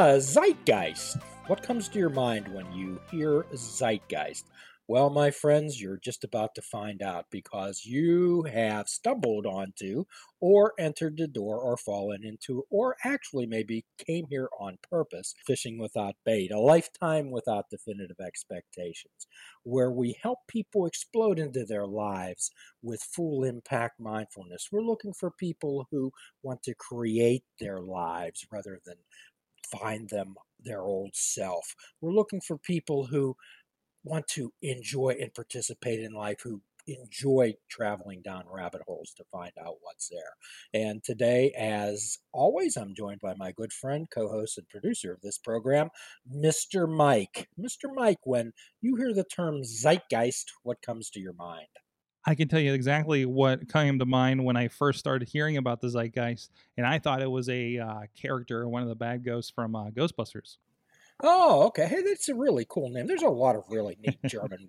Zeitgeist. What comes to your mind when you hear Zeitgeist? Well, my friends, you're just about to find out because you have stumbled onto or entered the door or fallen into or actually maybe came here on purpose, fishing without bait, a lifetime without definitive expectations, where we help people explode into their lives with full impact mindfulness. We're looking for people who want to create their lives rather than find them their old self. We're looking for people who want to enjoy and participate in life, who enjoy traveling down rabbit holes to find out what's there. And today, as always, I'm joined by my good friend, co-host, and producer of this program, Mr. Mike. Mr. Mike, when you hear the term zeitgeist, what comes to your mind? I can tell you exactly what came to mind when I first started hearing about the Zeitgeist, and I thought it was a character, one of the bad ghosts from Ghostbusters. Oh, okay. Hey, that's a really cool name. There's a lot of really neat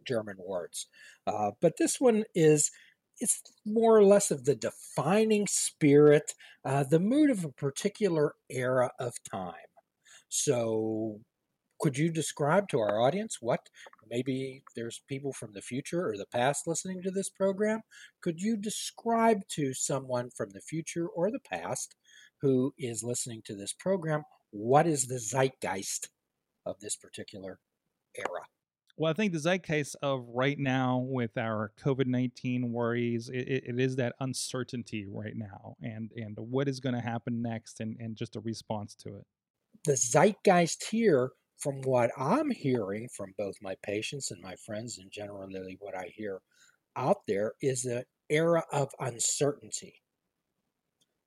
German words, but this one is it's more or less of the defining spirit, the mood of a particular era of time. So, could you describe to our audience what maybe there's people from the future or the past listening to this program? Could you describe to someone from the future or the past who is listening to this program what is the zeitgeist of this particular era? Well, I think the zeitgeist of right now with our COVID-19 worries, it is that uncertainty right now, and what is going to happen next, and just a response to it. The zeitgeist here, from what I'm hearing from both my patients and my friends, and generally what I hear out there, is an era of uncertainty,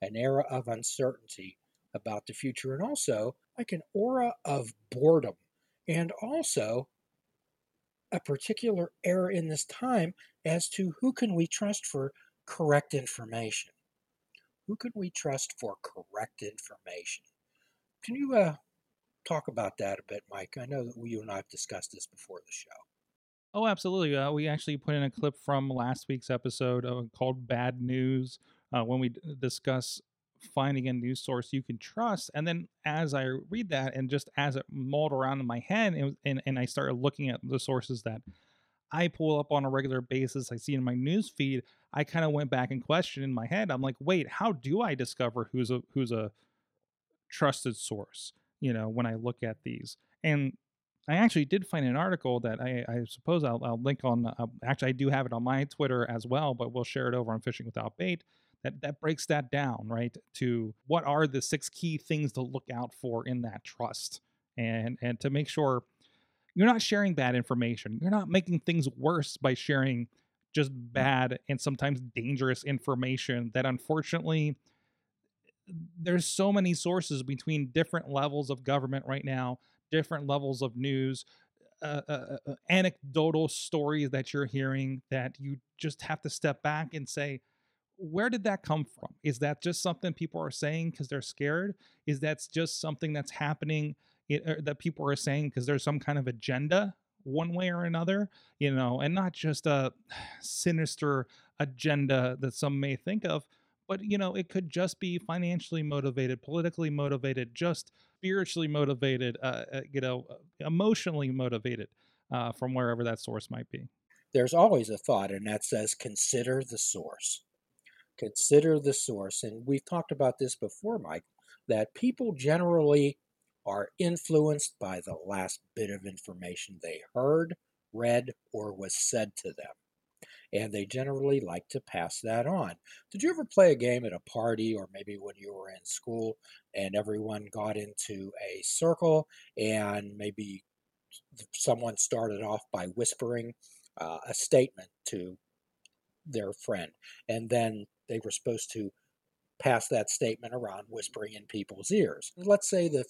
an era of uncertainty about the future, and also like an aura of boredom, and also a particular error in this time as to who can we trust for correct information. Who can we trust for correct information? Can you talk about that a bit, Mike? I know that you and I have discussed this before the show. Oh, absolutely. We actually put in a clip from last week's episode called "Bad News," when we discuss finding a news source you can trust. And then, as I read that, and just as it mulled around in my head, and I started looking at the sources that I pull up on a regular basis, I see in my news feed, I kind of went back and questioned in my head. I'm like, wait, how do I discover who's a trusted source, when I look at these? And I actually did find an article that I suppose I'll link on. Actually, I do have it on my Twitter as well, but we'll share it over on Fishing Without Bait. That breaks that down, right? To what are the 6 key things to look out for in that trust, and to make sure you're not sharing bad information. You're not making things worse by sharing just bad and sometimes dangerous information that unfortunately there's so many sources between different levels of government right now, different levels of news, anecdotal stories that you're hearing, that you just have to step back and say, where did that come from? Is that just something people are saying because they're scared? Is that just something that's happening that people are saying because there's some kind of agenda one way or another, and not just a sinister agenda that some may think of, but it could just be financially motivated, politically motivated, just spiritually motivated, emotionally motivated, from wherever that source might be. There's always a thought, and that says consider the source. Consider the source. And we've talked about this before, Mike, that people generally are influenced by the last bit of information they heard, read, or was said to them. And they generally like to pass that on. Did you ever play a game at a party or maybe when you were in school and everyone got into a circle and maybe someone started off by whispering a statement to their friend, and then they were supposed to pass that statement around, whispering in people's ears. Let's say the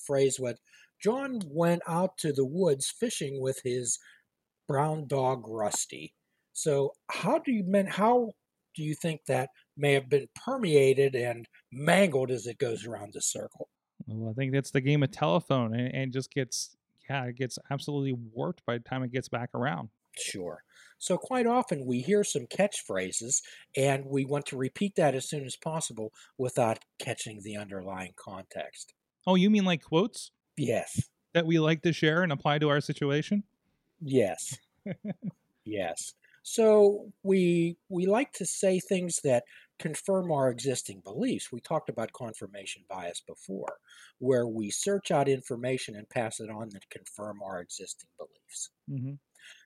phrase went, John went out to the woods fishing with his brown dog Rusty. So how do you think that may have been permeated and mangled as it goes around the circle? Well, I think that's the game of telephone, and just gets, yeah, it gets absolutely warped by the time it gets back around. Sure. So quite often we hear some catchphrases and we want to repeat that as soon as possible without catching the underlying context. Oh, you mean like quotes? Yes. that we like to share and apply to our situation? Yes. Yes. So we like to say things that confirm our existing beliefs. We talked about confirmation bias before, where we search out information and pass it on that confirm our existing beliefs. Hmm.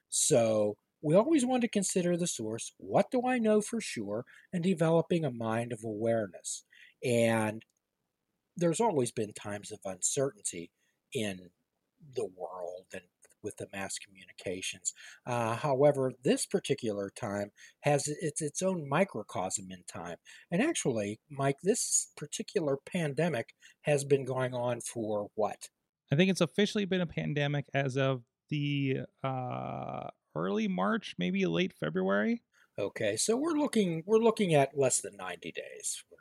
So we always want to consider the source. What do I know for sure? And developing a mind of awareness. And there's always been times of uncertainty in the world and with the mass communications. However, this particular time has its own microcosm in time. And actually, Mike, this particular pandemic has been going on for what? I think it's officially been a pandemic as of the early March, maybe late February. Okay, so we're looking at less than 90 days. We're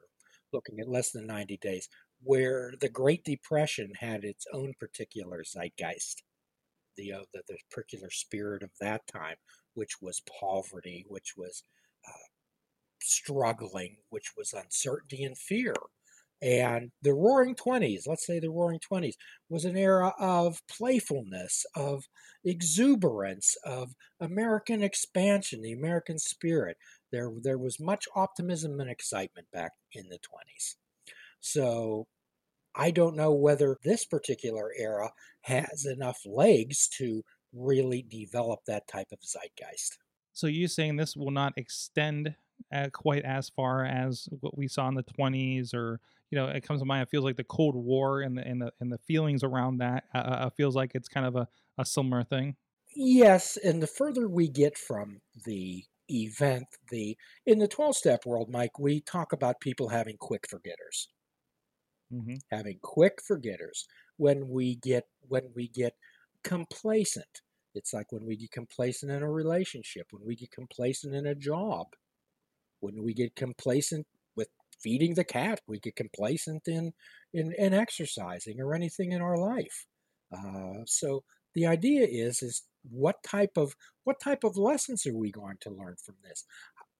looking at less than 90 days, where the Great Depression had its own particular zeitgeist, the particular spirit of that time, which was poverty, which was struggling, which was uncertainty and fear. And the Roaring Twenties, let's say the Roaring Twenties, was an era of playfulness, of exuberance, of American expansion, the American spirit. There was much optimism and excitement back in the 20s. So I don't know whether this particular era has enough legs to really develop that type of zeitgeist. So you saying this will not extend quite as far as what we saw in the 20s, or it comes to mind. It feels like the Cold War and the feelings around that feels like it's kind of a similar thing. Yes, and the further we get from the event, the in the 12-step world, Mike, we talk about people having quick forgetters. Hmm. Having quick forgetters when we get complacent. It's like when we get complacent in a relationship, when we get complacent in a job, when we get complacent with feeding the cat, we get complacent in exercising or anything in our life. So the idea is what type of lessons are we going to learn from this?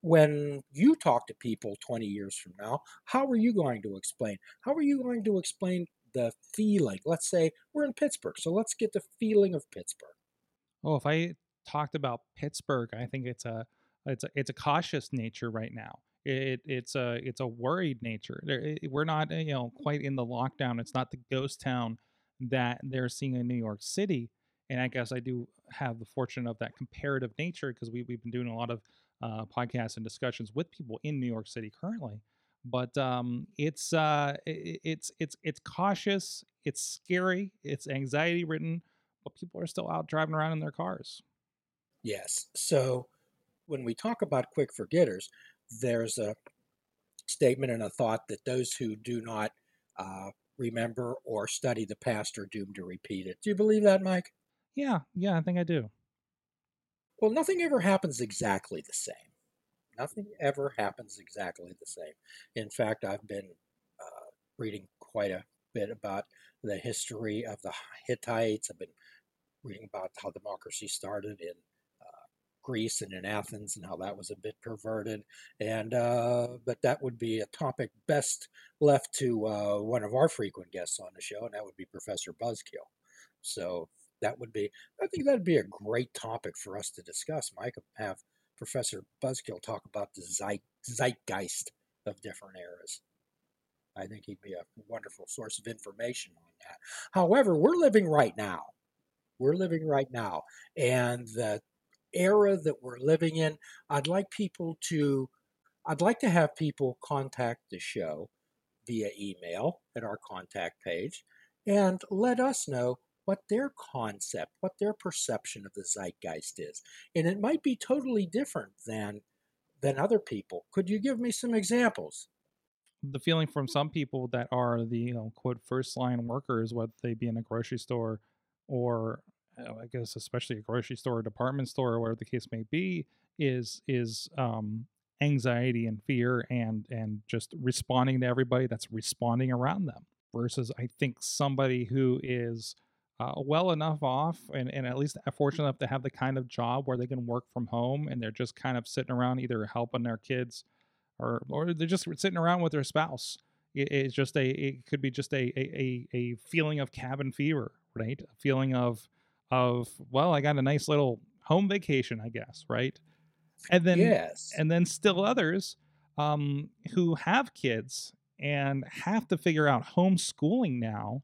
When you talk to people 20 years from now, how are you going to explain? How are you going to explain the feeling? Let's say we're in Pittsburgh, so let's get the feeling of Pittsburgh. Oh, if I talked about Pittsburgh, I think it's a cautious nature right now. It's a worried nature. We're not quite in the lockdown. It's not the ghost town that they're seeing in New York City. And I guess I do have the fortune of that comparative nature because we've been doing a lot of podcasts and discussions with people in New York City currently. But it's cautious. It's scary. It's anxiety ridden, but people are still out driving around in their cars. Yes. So when we talk about quick forgetters, there's a statement and a thought that those who do not remember or study the past are doomed to repeat it. Do you believe that, Mike? Yeah, yeah, I think I do. Well, nothing ever happens exactly the same. Nothing ever happens exactly the same. In fact, I've been reading quite a bit about the history of the Hittites. I've been reading about how democracy started in Greece and in Athens and how that was a bit perverted. And but that would be a topic best left to one of our frequent guests on the show, and that would be Professor Buzzkill. So that would be, I think that'd be a great topic for us to discuss, Mike. Have Professor Buzzkill talk about the zeitgeist of different eras. I think he'd be a wonderful source of information on that. However, we're living right now. We're living right now. And the era that we're living in, I'd like people to, I'd like to have people contact the show via email at our contact page and let us know what their concept, what their perception of the zeitgeist is. And it might be totally different than other people. Could you give me some examples? The feeling from some people that are the quote first line workers, whether they be in a grocery store or I guess especially a grocery store, or department store, or whatever the case may be, is anxiety and fear and just responding to everybody that's responding around them. Versus, I think somebody who is well enough off and at least fortunate enough to have the kind of job where they can work from home and they're just kind of sitting around either helping their kids or they're just sitting around with their spouse It's just it could be just a feeling of cabin fever, right? A feeling of well, I got a nice little home vacation, I guess, right? and then Yes. and then still others who have kids and have to figure out homeschooling now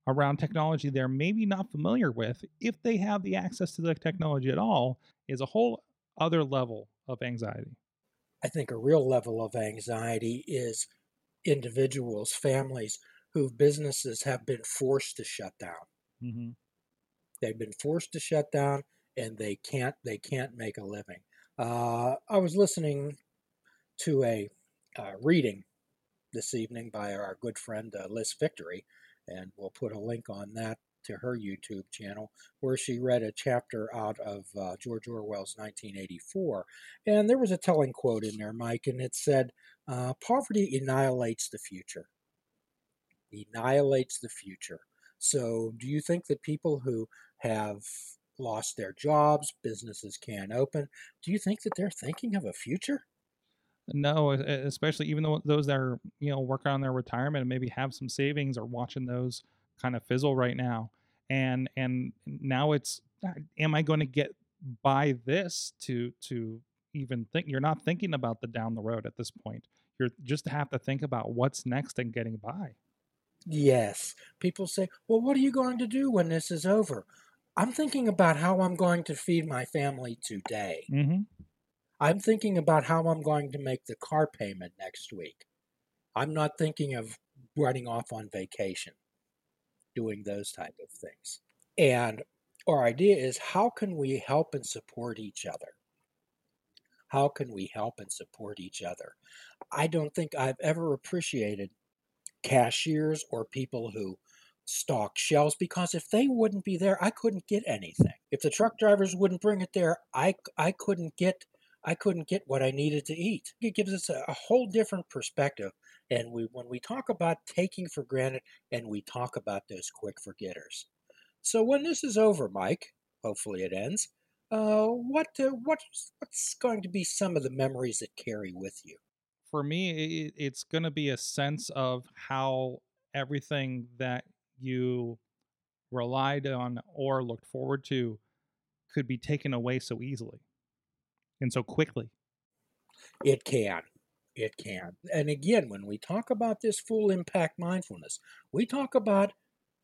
around technology they're maybe not familiar with, if they have the access to the technology at all, is a whole other level of anxiety. I think a real level of anxiety is individuals, families whose businesses have been forced to shut down. Hmm. They've been forced to shut down, and they can't make a living. I was listening to a reading this evening by our good friend Liz Victory, and we'll put a link on that to her YouTube channel, where she read a chapter out of George Orwell's 1984. And there was a telling quote in there, Mike, and it said, "Poverty annihilates the future. Annihilates the future." So, do you think that people who have lost their jobs, businesses can't open, do you think that they're thinking of a future? No, especially even though those that are working on their retirement and maybe have some savings are watching those kind of fizzle right now, and now it's am I going to get by this to even think? You're not thinking about the down the road at this point. You're just have to think about what's next and getting by. Yes. People say, "Well, what are you going to do when this is over?" I'm thinking about how I'm going to feed my family today. Hmm. I'm thinking about how I'm going to make the car payment next week. I'm not thinking of running off on vacation, doing those type of things. And our idea is, how can we help and support each other? How can we help and support each other? I don't think I've ever appreciated cashiers or people who stock shelves, because if they wouldn't be there, I couldn't get anything. If the truck drivers wouldn't bring it there, I couldn't get what I needed to eat. It gives us a whole different perspective. And when we talk about taking for granted, and we talk about those quick forgetters. So when this is over, Mike, hopefully it ends. What's going to be some of the memories that carry with you? For me, it's going to be a sense of how everything that you relied on or looked forward to could be taken away so easily and so quickly. It can. It can. And again, when we talk about this full impact mindfulness, we talk about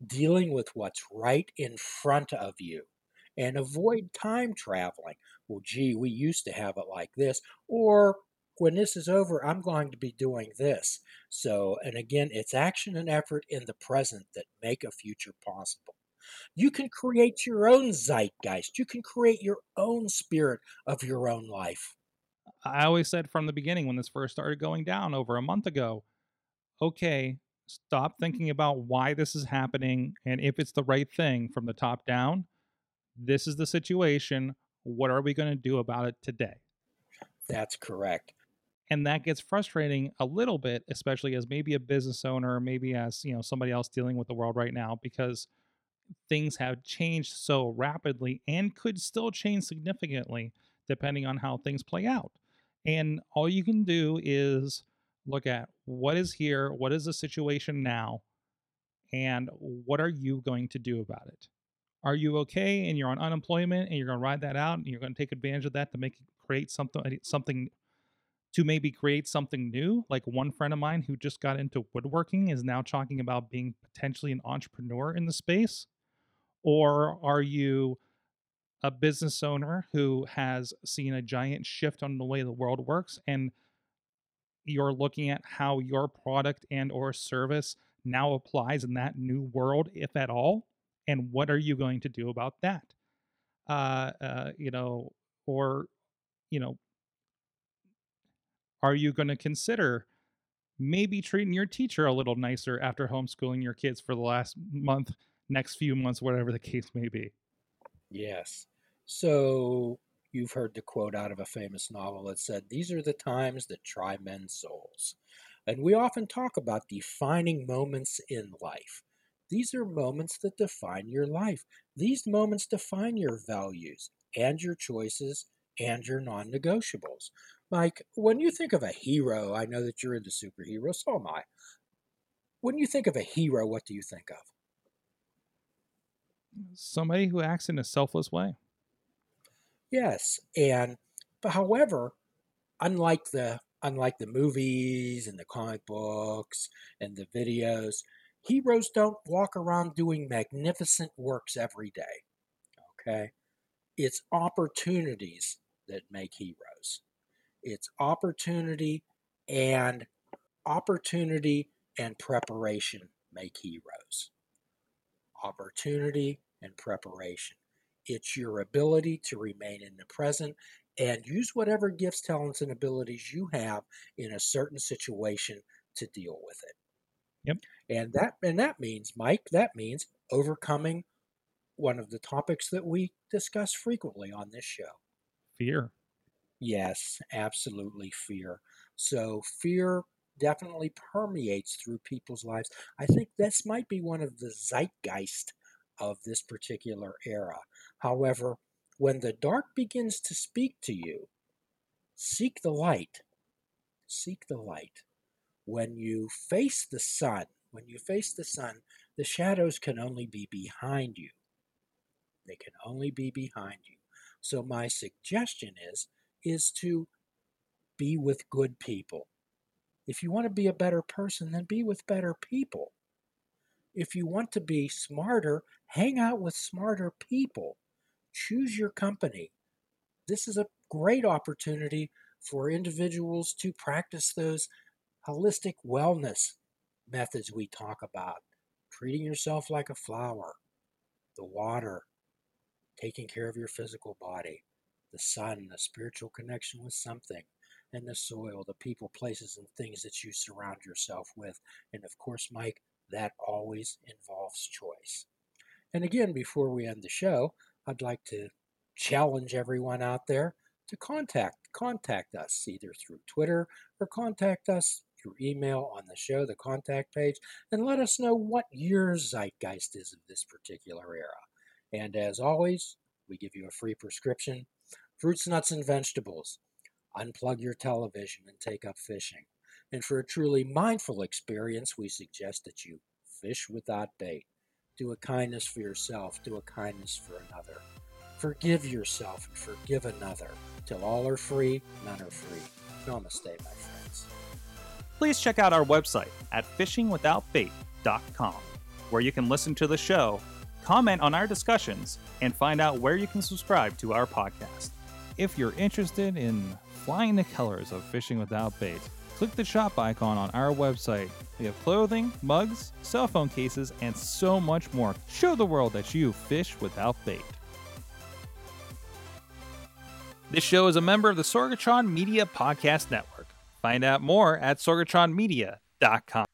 dealing with what's right in front of you and avoid time traveling. Well, gee, we used to have it like this. Or when this is over, I'm going to be doing this. So, and again, it's action and effort in the present that make a future possible. You can create your own zeitgeist. You can create your own spirit of your own life. I always said from the beginning when this first started going down over a month ago, okay, stop thinking about why this is happening and if it's the right thing from the top down. This is the situation. What are we going to do about it today? That's correct. And that gets frustrating a little bit, especially as maybe a business owner, maybe as somebody else dealing with the world right now, because things have changed so rapidly and could still change significantly depending on how things play out. And all you can do is look at what is here, what is the situation now, and what are you going to do about it? Are you okay and you're on unemployment and you're going to ride that out and you're going to take advantage of that to make create something to maybe create something new? Like one friend of mine who just got into woodworking is now talking about being potentially an entrepreneur in the space. Or are you a business owner who has seen a giant shift on the way the world works and you're looking at how your product and or service now applies in that new world, if at all? And what are you going to do about that? Uh, uh, you know, or, you know, are you going to consider maybe treating your teacher a little nicer after homeschooling your kids for the last month, next few months, whatever the case may be? Yes. So you've heard the quote out of a famous novel that said, "These are the times that try men's souls." And we often talk about defining moments in life. These are moments that define your life. These moments define your values and your choices and your non negotiables. Mike, when you think of a hero, I know that you're into superheroes, so am I. When you think of a hero, what do you think of? Somebody who acts in a selfless way. Yes, and but however, unlike the movies and the comic books and the videos, heroes don't walk around doing magnificent works every day. Okay, it's opportunities that make heroes. It's and opportunity and preparation make heroes. Opportunity and preparation. It's your ability to remain in the present and use whatever gifts, talents, and abilities you have in a certain situation to deal with it. Yep. And that means, Mike, that means overcoming one of the topics that we discuss frequently on this show. Fear. Yes, absolutely fear. So fear definitely permeates through people's lives. I think this might be one of the zeitgeist of this particular era. However, when the dark begins to speak to you, seek the light. Seek the light. When you face the sun, the shadows can only be behind you. They can only be behind you. So my suggestion is to be with good people. If you want to be a better person, then be with better people. If you want to be smarter, hang out with smarter people. Choose your company. This is a great opportunity for individuals to practice those holistic wellness methods we talk about. Treating yourself like a flower, the water, taking care of your physical body, the sun, the spiritual connection with something, and the soil, the people, places, and things that you surround yourself with. And of course, Mike, that always involves choice. And again, before we end the show, I'd like to challenge everyone out there to contact us either through Twitter or contact us through email on the show, the contact page, and let us know what your zeitgeist is of this particular era. And as always, we give you a free prescription: fruits, nuts, and vegetables. Unplug your television and take up fishing. And for a truly mindful experience, we suggest that you fish without bait. Do a kindness for yourself, do a kindness for another. Forgive yourself and forgive another. Till all are free, none are free. Namaste, my friends. Please check out our website at fishingwithoutbait.com, where you can listen to the show, comment on our discussions, and find out where you can subscribe to our podcast. If you're interested in flying the colors of Fishing Without Bait, click the shop icon on our website. We have clothing, mugs, cell phone cases, and so much more. Show the world that you fish without bait. This show is a member of the Sorgatron Media Podcast Network. Find out more at sorgatronmedia.com.